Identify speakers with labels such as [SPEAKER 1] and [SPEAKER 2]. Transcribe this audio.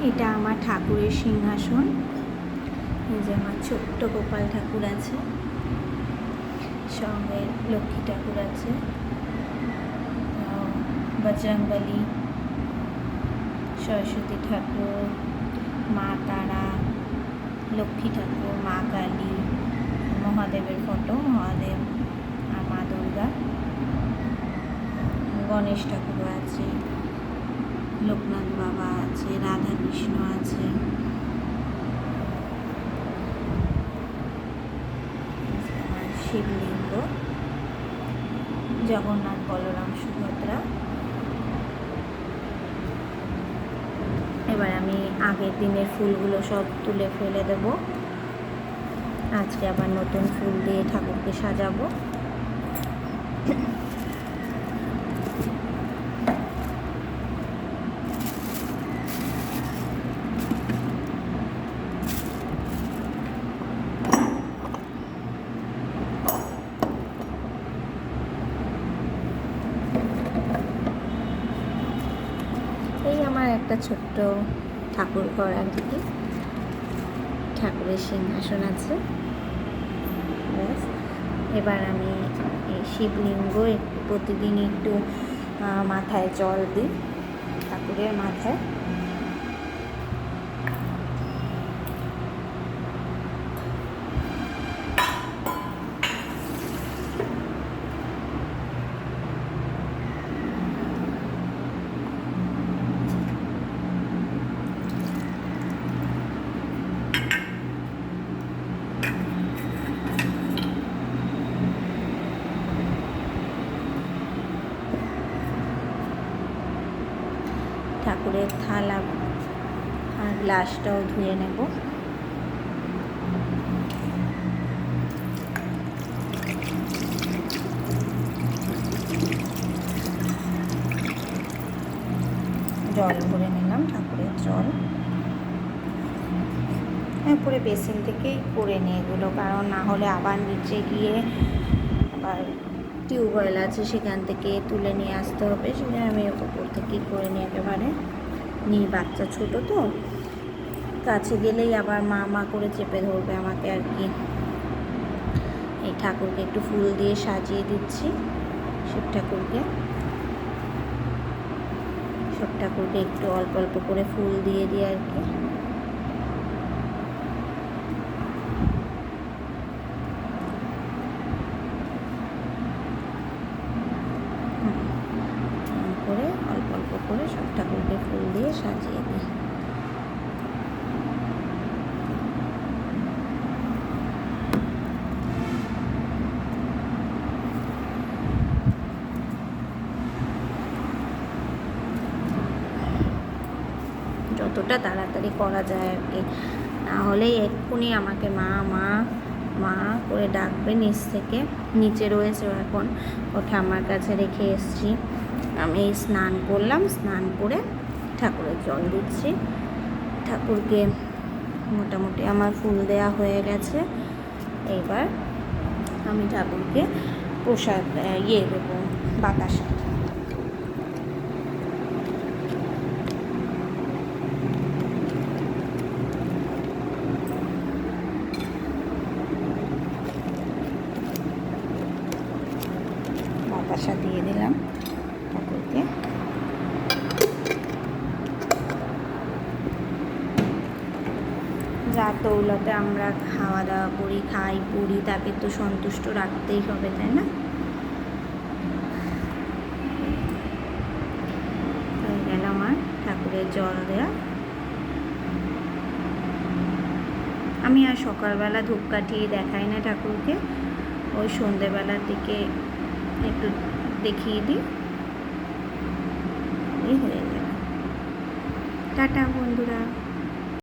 [SPEAKER 1] এটা আমার ঠাকুরের সিংহাসন। এই যে আমার ছোট্ট গোপাল ঠাকুর আছে, সঙ্গে লক্ষ্মী ঠাকুর আছে, বজরংবলী, সরস্বতী ঠাকুর, মা তারা, লক্ষ্মী ঠাকুর, মা কালী, মহাদেবের ফটো, মহাদেব আর মা দুর্গা, গণেশ ঠাকুর আছে, লোকনাথ বাবা আছে, রাধা কৃষ্ণ আছে, শিবলিঙ্গ, জগন্নাথ, বলরাম, সুভদ্রা। এবার আমি আগের দিনের ফুলগুলো সব তুলে ফেলে দেব। আজকে আবার নতুন ফুল দিয়ে ঠাকুরকে সাজাবো। এই আমার একটা ছোট্ট ঠাকুর ঘর আর কি, ঠাকুরের সিংহাসন আছে। এবার আমি এই শিবলিঙ্গ প্রতিদিন একটু মাথায় জল দিই, ঠাকুরের মাথায়। ঠাকুরের থালা আর গ্লাসটাও ধুয়ে নেব। জল ভরে নিলাম, ঠাকুরের জল। পরে বেসিন থেকেই করে নিই এগুলো, কারণ না হলে আবার নিচে গিয়ে আবার টিউবওয়েল আছে, সেখান থেকে তুলে নিয়ে আসতে হবে। সেটা আমি ওপর থেকেই করে নিই একেবারে। নিয়ে বাচ্চা ছোটো তো, কাছে গেলেই আবার মা মা করে চেপে ধরবে আমাকে আর কি। এই ঠাকুরকে একটু ফুল দিয়ে সাজিয়ে দিচ্ছি, শিব ঠাকুরকে। সব ঠাকুরকে একটু অল্প অল্প করে ফুল দিয়ে দিই আর কি। করে অল্প অল্প করে সব ঠাকুরকে ফুল দিয়ে সাজিয়ে দিই। যতটা তাড়াতাড়ি করা যায় আর কি, না হলে এক্ষুনি আমাকে মা মা মা করে ডাকবে নিচ থেকে। নিচে রয়েছে এখন, ওকে আমার কাছে রেখে এসছি। আমি স্নান করলাম, স্নান করে ঠাকুরের জল দিচ্ছি। ঠাকুরকে মোটামুটি আমার ফুল দেয়া হয়ে গেছে। এইবার আমি ঠাকুরকে প্রসাদ দেবো, বাতাসা। বাতাসা দিয়ে দিলাম ঠাকুরকে। যার দৌলতে আমরা খাওয়া দাওয়া করি, খাই পড়ি, তাকে তো সন্তুষ্ট রাখতেই হবে, তাই না? হয়ে গেল আমার ঠাকুরের জল দেয়া। আমি আর সকালবেলা ধূপকাঠি দেখাই না ঠাকুরকে, ওই সন্ধেবেলার দিকে একটু দেখিয়ে দিই, এই হয়ে গেল। টাটা বন্ধুরা।